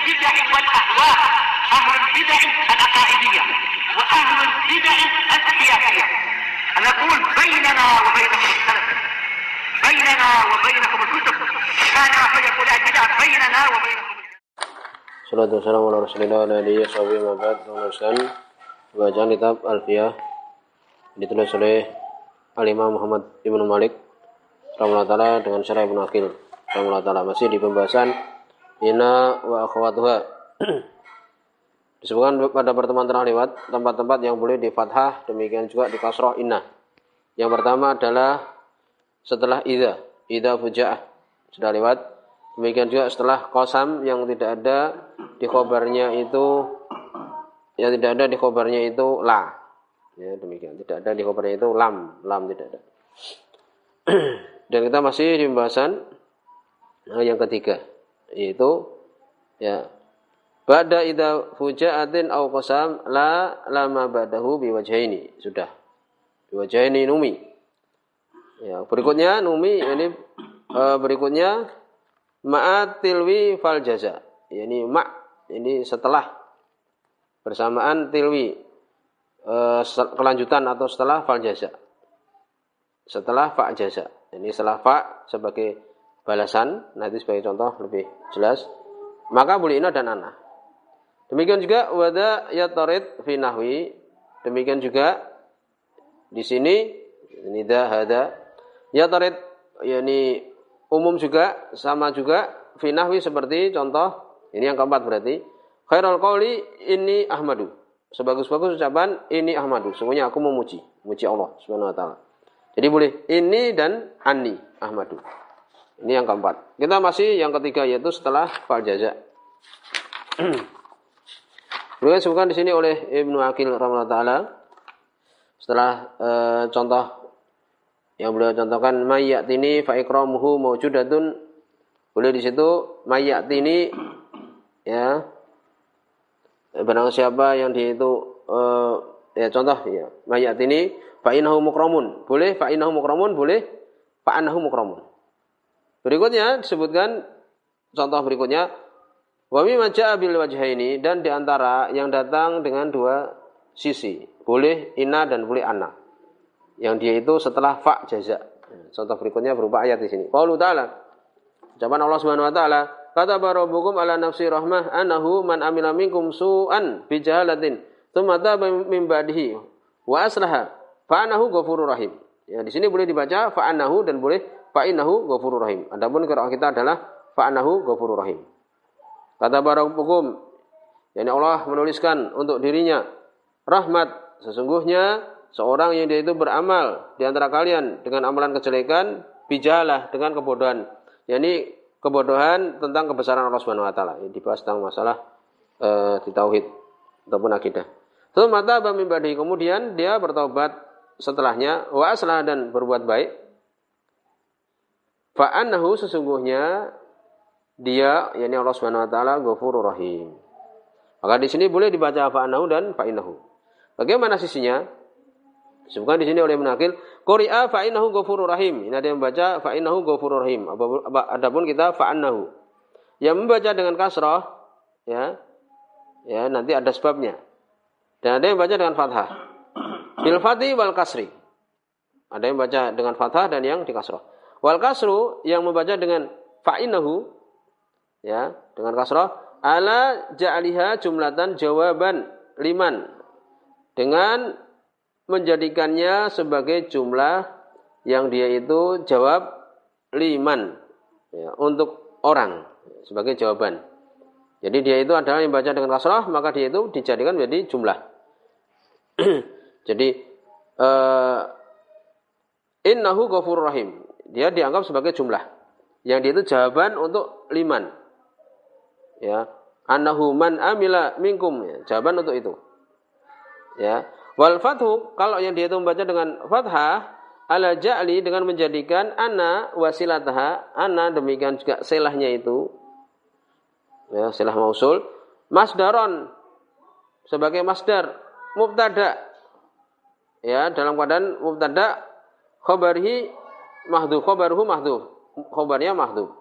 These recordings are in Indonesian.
البدع والأهواء أهل البدع العقائدية وأهل البدع السياسية. نقول بيننا وبينكم السلف، بيننا وبينكم الكتب، كان فيقول البدع بيننا وبينكم. Salatu wassalamu ala rasulillah wa alihi washabihi wa ba'd. Meneruskan bacaan kitab Alfiyah ditulis oleh Al-Imam Muhammad Ibnu Malik rahimahullah ta'ala dengan syarah Ibnu Aqil rahimahullah ta'ala. Masih di pembahasan inna wa akhwatuha. Disebutkan pada pertemuan terlewat tempat-tempat yang boleh di fathah, demikian juga di kasrah inna. Yang pertama adalah setelah idza fujaah sudah lewat. Demikian juga setelah qasam yang tidak ada di khobarnya itu, yang tidak ada di khobarnya itu la. Ya, demikian. Tidak ada di khobarnya itu lam tidak ada. Dan kita masih di pembahasan yang ketiga, yaitu ya ba'da idza fuja'atin aw qasam la lama ba'dahu biwajhaini. Sudah. Biwajhaini numi. Ya, berikutnya numi ini berikutnya ma'atilwi fal jaza. Yani ini setelah bersamaan tilwi, kelanjutan atau setelah fal jaza. Setelah fa jaza. Ini setelah fa sebagai balasan, nanti sebagai contoh lebih jelas. Maka boleh ina dan ana. Demikian juga wada yatarid fi nahwi. Demikian juga di sini ini hada yatarid, yani umum juga, sama juga fi nahwi seperti contoh ini yang keempat berarti khairul qauli inni ahmadu. Sebagus-bagus ucapan ini ahmadu. Semuanya aku memuji Allah Subhanahu wa taala. Jadi boleh ini dan anni ahmadu. Ini yang keempat. Kita masih yang ketiga, yaitu setelah fa'al jaza. Beliau disebutkan di sini oleh Ibnu Aqil rahimahullah taala setelah contoh yang beliau contohkan mayyatini fa ikramuhu mawjudatun. Boleh di situ mayyatini, ya, barang siapa yang dia itu ya contoh ya mayyatini fa innahu mukramun. Boleh fa innahu mukramun, boleh fa annahu mukramun. Berikutnya disebutkan contoh berikutnya wa mimma jaa bil wajhaini, dan di antara yang datang dengan dua sisi. Boleh inna dan boleh anna. Yang dia itu setelah fa jaza. Contoh berikutnya berupa ayat di sini. Qaulu ta'ala, ucapan Allah Subhanahu wa taala, kataba rabbukum ala nafsi rahmah annahu man amila minkum su'an bi jahalatin tsumma taba min ba'dihi wa aslaha fa annahu ghafurur rahim. Ya, di sini boleh dibaca fa annahu dan boleh fa innahu ghafurur rahim. Adapun qiraat kita adalah fa annahu ghafurur rahim. Kataba rabbukum, yakni Allah menuliskan untuk dirinya rahmat, sesungguhnya seorang yang dia itu beramal di antara kalian dengan amalan kejelekan, bijalah dengan kebodohan. Yani kebodohan tentang kebesaran Allah Subhanahu wa taala. Ini dibahas tentang masalah di tauhid ataupun akidah. Terus mata min ba'di, kemudian dia bertaubat setelahnya, wa aslah dan berbuat baik. Fa annahu, sesungguhnya dia, yani Allah Subhanahu wa taala, Ghafurur Rahim. Maka di sini boleh dibaca fa annahu dan fa innahu. Bagaimana sisinya? Disebutkan di sini oleh Ibnu Aqil, quri'a fa innahu ghafurur rahim. Ini ada yang membaca fa innahu ghafurur rahim. Adapun kita fa annahu. Yang membaca dengan kasrah, ya nanti ada sebabnya. Dan ada yang membaca dengan fathah. Bil fathi wal kasri. Ada yang membaca dengan fathah dan yang di kasrah. Wal kasru, yang membaca dengan fa innahu, ya, dengan kasrah, ala ja'aliha jumlatan jawaban liman, dengan menjadikannya sebagai jumlah yang dia itu jawab liman, ya, untuk orang, sebagai jawaban. Jadi dia itu adalah yang baca dengan kasrah, maka dia itu dijadikan menjadi jumlah. Jadi innahu ghafurur rahim, dia dianggap sebagai jumlah yang dia itu jawaban untuk liman, ya, annahu man amila minkum, ya, jawaban untuk itu, ya. Wal fathu, kalau yang dia itu membaca dengan fathah, ala ja'li, dengan menjadikan ana wasilataha, ana demikian juga selahnya itu, ya, selah mausul, masdaron, sebagai masdar, mubtada, ya, dalam keadaan mubtada, khabarihi mahdhuf, khabaruhu mahdhuf, khabarnya mahdhuf.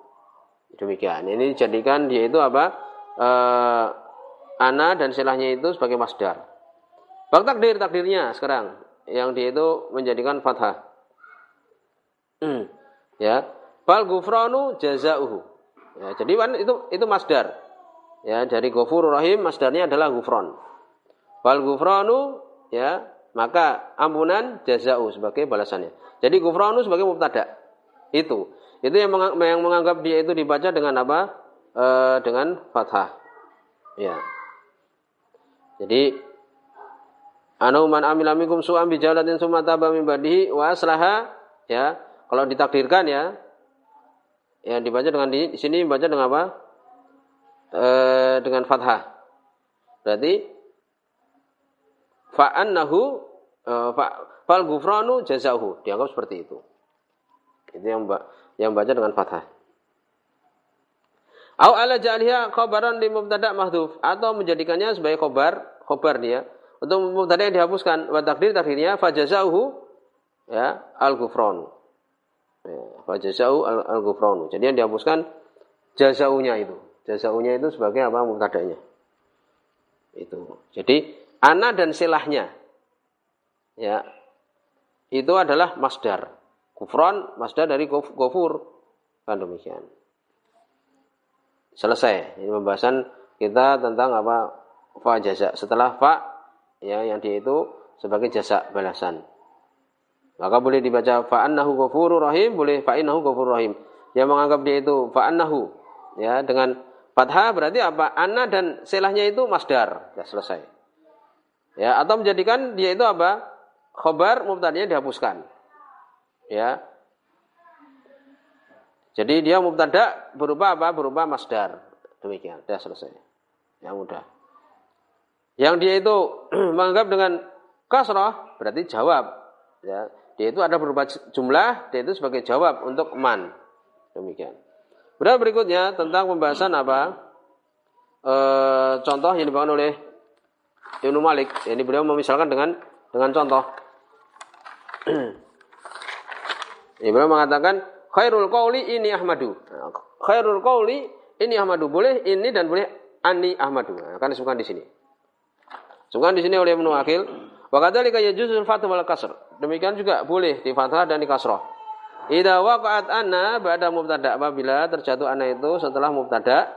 Demikian. Ini dijadikan dia itu apa? ana dan silahnya itu sebagai masdar. Bak takdirnya sekarang yang dia itu menjadikan fathah. Ya, fal ghufranu jazaohu. Ya, jadi itu masdar. Ya, dari Ghafurur Rahim masdarnya adalah ghufran. Fal ghufranu ya, maka ampunan jazaa'u sebagai balasannya. Jadi ghufranu sebagai mubtada. Itu yang menganggap dia itu dibaca dengan apa? Dengan fathah. Ya. Jadi anu man amila minkum su'an bi jalatin summa taba min ba'dihi wa aslaha, ya. Kalau ditakdirkan ya dibaca dengan di sini dibaca dengan apa? Dengan fathah. Berarti fa'annahu fal ghufranu jazaohu, dianggap seperti itu. Itu yang baca dengan fathah. Au ala ja'liha khabaran li mubtada' mahdhuf, atau menjadikannya sebagai khabar dia untuk mubtada' yang dihapuskan, wa takdirnya fa jazaohu ya al ghufranu. Ya, fa jazaohu al ghufranu. Jadi yang dihapuskan jazaunya itu. Jazaunya itu sebagai apa? Mubtada'nya. Itu. Jadi ana dan silahnya ya itu adalah masdar. Ghufran masdar dari ghafur. Kan demikian. Selesai. Ini pembahasan kita tentang apa? Fa jaza. Setelah fa ya yang dia itu sebagai jasa balasan. Maka boleh dibaca fa annahu ghafurur rahim, boleh fa innahu ghafurur rahim. Yang menganggap dia itu fa annahu ya dengan fathah berarti apa? Anna dan silahnya itu masdar. Ya selesai. Ya, atau menjadikan dia itu apa? Khabar mubtada'nya dihapuskan. Ya. Jadi dia mubtada berupa apa? Berupa masdar. Demikian, sudah selesai. Ya mudah. Yang dia itu menganggap dengan kasrah berarti jawab. Ya, dia itu ada berupa jumlah, dia itu sebagai jawab untuk man. Demikian. Berikutnya tentang pembahasan apa? Contoh yang dibawakan oleh Ibnu Malik. Ini beliau memisalkan dengan contoh. Ini beliau mengatakan khairul qauli ini Ahmadu. Nah, khairul qauli ini Ahmadu, boleh ini dan boleh ani Ahmadu. Nah, akan disebutkan di sini. Disebutkan di sini oleh Ibnu Aqil. Wa kadzalika yajuzul fathu wal kasr. Demikian juga boleh di fathah dan di kasrah. Idza waqa'at anna ba'da mubtada, apabila terjatuh anna itu setelah mubtada,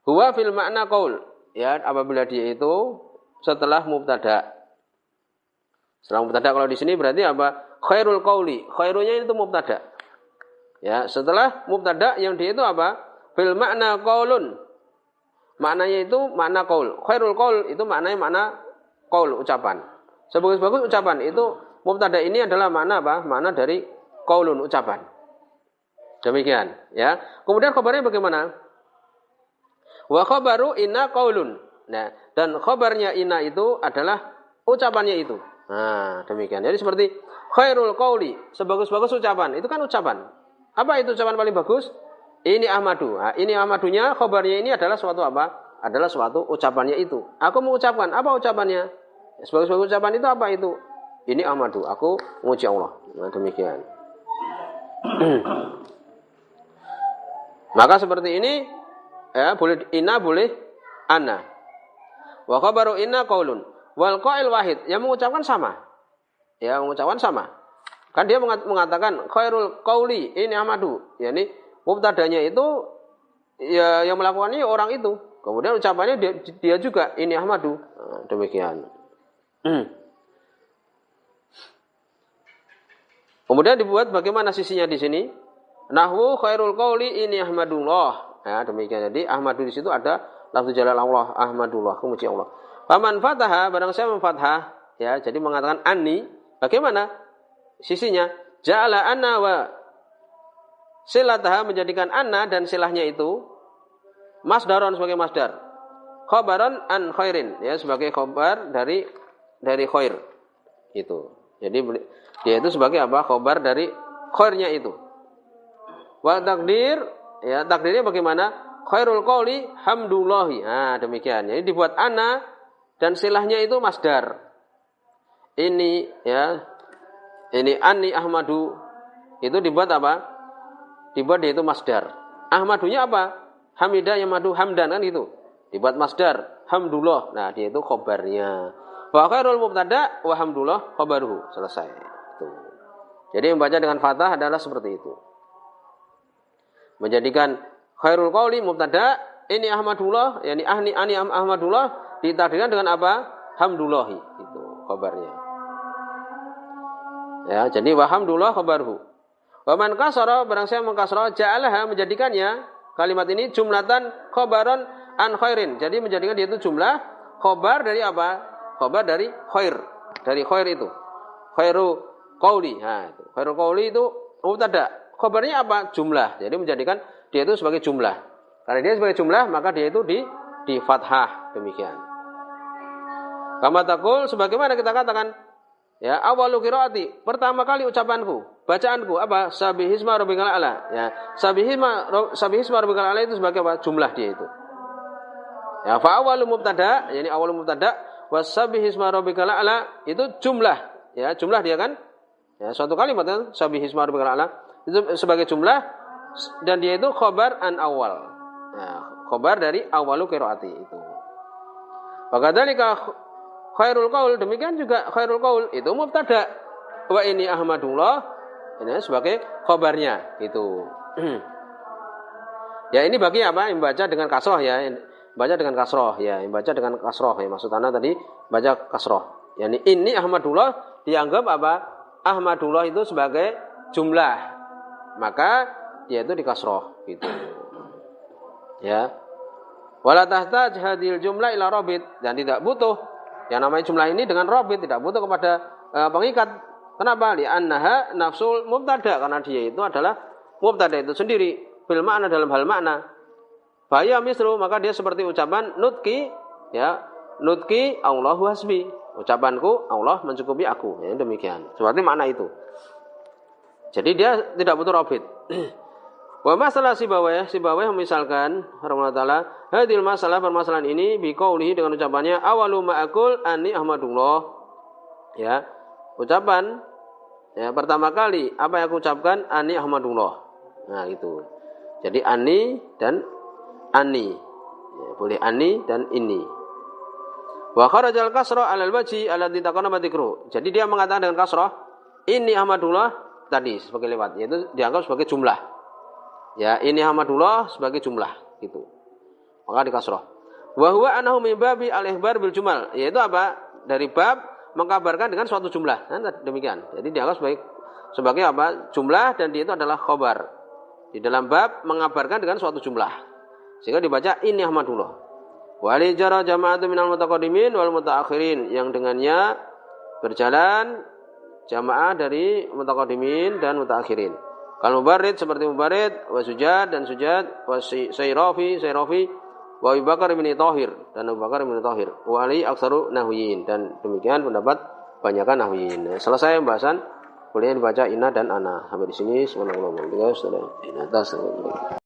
huwa fil makna qaul. Ya, apabila dia itu setelah mubtada. Setelah mubtada kalau di sini berarti apa? Khairul qauli. Khairunya itu mubtada. Ya, setelah mubtada yang dia itu apa? Fil makna qaulun. Maknanya itu makna qaul. Khairul qaul itu maknanya makna qaul, ucapan. Sebagus-bagus ucapan itu mubtada ini adalah makna apa? Makna dari qaulun, ucapan. Demikian, ya. Kemudian khabarnya bagaimana? Wa khabaru inna qaulun. Nah, dan khabarnya inna itu adalah ucapannya itu. Nah, demikian. Jadi seperti khairul qauli, sebagus-bagus ucapan. Itu kan ucapan. Apa itu ucapan paling bagus? Ini Ahmadu. Nah, ini Ahmadunya, khabarnya ini adalah suatu apa? Adalah suatu ucapannya itu. Aku mengucapkan, apa ucapannya? Sebagus-bagus ucapan itu apa itu? Ini Ahmadu, aku memuji Allah. Nah, demikian. Maka seperti ini ya, boleh inna, boleh anna. Wa khabaru inna qaulun. Wal qail wahid, yang mengucapkan sama. Ya, mengucapkan sama. Kan dia mengatakan khairul qauli ini Ahmadu. Yani mubtadanya itu ya yang melakukannya orang itu. Kemudian ucapannya dia juga ini Ahmadu. Nah, demikian. Kemudian dibuat bagaimana sisinya di sini? Nahwu khairul qauli ini Ahmadullah. Ya, demikian. Jadi Ahmadu di situ ada lafzu jalal Allah, Ahmadullah, memuji Allah. Faman fataha, barang saya memfathah, ya, jadi mengatakan anni, bagaimana sisinya? Ja'ala anna wa silataha, menjadikan anna dan silahnya itu masdaron sebagai masdar. Khabaran an khairin, ya, sebagai khabar dari khair. Itu. Jadi dia itu sebagai apa? Khabar dari khairnya itu. Wa takdir, ya, takdirnya bagaimana? Khairul qauli hamdulillahi. Nah, demikian. Jadi dibuat anna dan silahnya itu masdar. Ini ya. Ini anni Ahmadu. Itu dibuat apa? Dibuat dia itu masdar. Ahmadunya apa? Hamidah yamadu hamdan kan gitu. Dibuat masdar hamdulillah. Nah, dia itu khabarnya. Wa khairul mubtada wa hamdulillah khabaruhu. Selesai. Itu. Jadi membaca dengan fathah adalah seperti itu. Menjadikan khairul qauli mubtada, ini ahmadullah, yakni ani ahmadullah ditakdirkan dengan apa? Hamdulillahi. Itu khabarnya. Ya, jadi wa hamdulillah khabaruhu. Wa man kasara barang siapa mengkasra ja'alaha menjadikannya kalimat ini jumlatan khabaran an khairin. Jadi menjadikan dia itu jumlah khabar dari apa? Khabar dari khair. Dari khair itu. Khairu qauli. Nah, itu. Khairu qauli itu mubtada. Khabarnya apa? Jumlah. Jadi menjadikan dia itu sebagai jumlah. Karena dia sebagai jumlah, maka dia itu di fathah. Demikian. Kama taqul sebagaimana kita katakan, ya, awalu qiraati, pertama kali ucapanku, bacaanku apa? Sabihisma rabbikal a'la. Ya, sabihisma rabbikal a'la itu sebagai apa? Jumlah dia itu. Ya, fa awalu mubtada, yakni awalu mubtada wasabihisma rabbikal a'la itu jumlah. Ya, jumlah dia kan? Ya, suatu kalimat kan sabihisma rabbikal a'la itu sebagai jumlah dan dia itu khabar an awal. Ya, khabar dari awalu qiraati itu. Wakadzalika khairul qaul, demikian juga khairul qaul itu mubtada. Wa ini ahmadullah ini sebagai khabarnya itu. Ya, ini bagi apa? Yang baca dengan kasroh ya. Baca dengan kasroh ya, yang baca dengan kasroh ya. Maksud anda tadi baca kasroh. Yani ini ahmadullah dianggap apa? Ahmadullah itu sebagai jumlah. Maka dia itu di kasroh gitu. Ya. Wala tahtaj hadil jumlah ila rabit, dan tidak butuh yang namanya jumlah ini dengan rabit, tidak butuh kepada pengikat. Kenapa? Li'annaha nafsul mubtada, karena dia itu adalah mubtada itu sendiri bil makna dalam hal makna. Bahaya misru, maka dia seperti ucapan nutki, ya, nutki Allahu hasbi, ucapanku Allah mencukupi aku, ya, demikian. Seperti makna itu. Jadi dia tidak butuh rabit. Wa masalah Sibawayh misalkan rahimahullah taala, hadil masalah permasalahan ini biqaulihi dengan ucapannya awalu ma'akul ani ahmadullah. Ya. Ucapan ya pertama kali apa yang aku ucapkan ani ahmadullah. Nah, itu. Jadi ani dan ani. Ya, boleh ani dan ini. Wa kharajal kasra 'alal wajhi alladhi taqaddama dzikru. Jadi dia mengatakan dengan kasrah ini ahmadullah tadi sebagai lewat, yaitu dianggap sebagai jumlah. Ya, ini ahmadullah sebagai jumlah gitu. Maka di kasrah. Wa huwa anahu min babi al-ikhbar bil jumal, yaitu apa? Dari bab mengkabarkan dengan suatu jumlah. Nah, demikian. Jadi dianggap sebagai apa? Jumlah, dan dia itu adalah khabar. Di dalam bab mengabarkan dengan suatu jumlah. Sehingga dibaca ini ahmadullah. Wa li jara jama'atu minal mutaqaddimin wal mutaakhirin, yang dengannya berjalan jamaah dari mutaqaddimin dan mutaakhirin. Kalau mubarid seperti mubarid, wa sujad dan sujad, wa sayrafi wa Abu Bakar bin Thahir dan Abu Bakar bin Thahir, wa ali aksaru nahwiyin, dan demikian pendapat banyakkan nahwiyin. Selesai pembahasan, boleh dibaca inna dan ana. Sampai di sini subhanallah.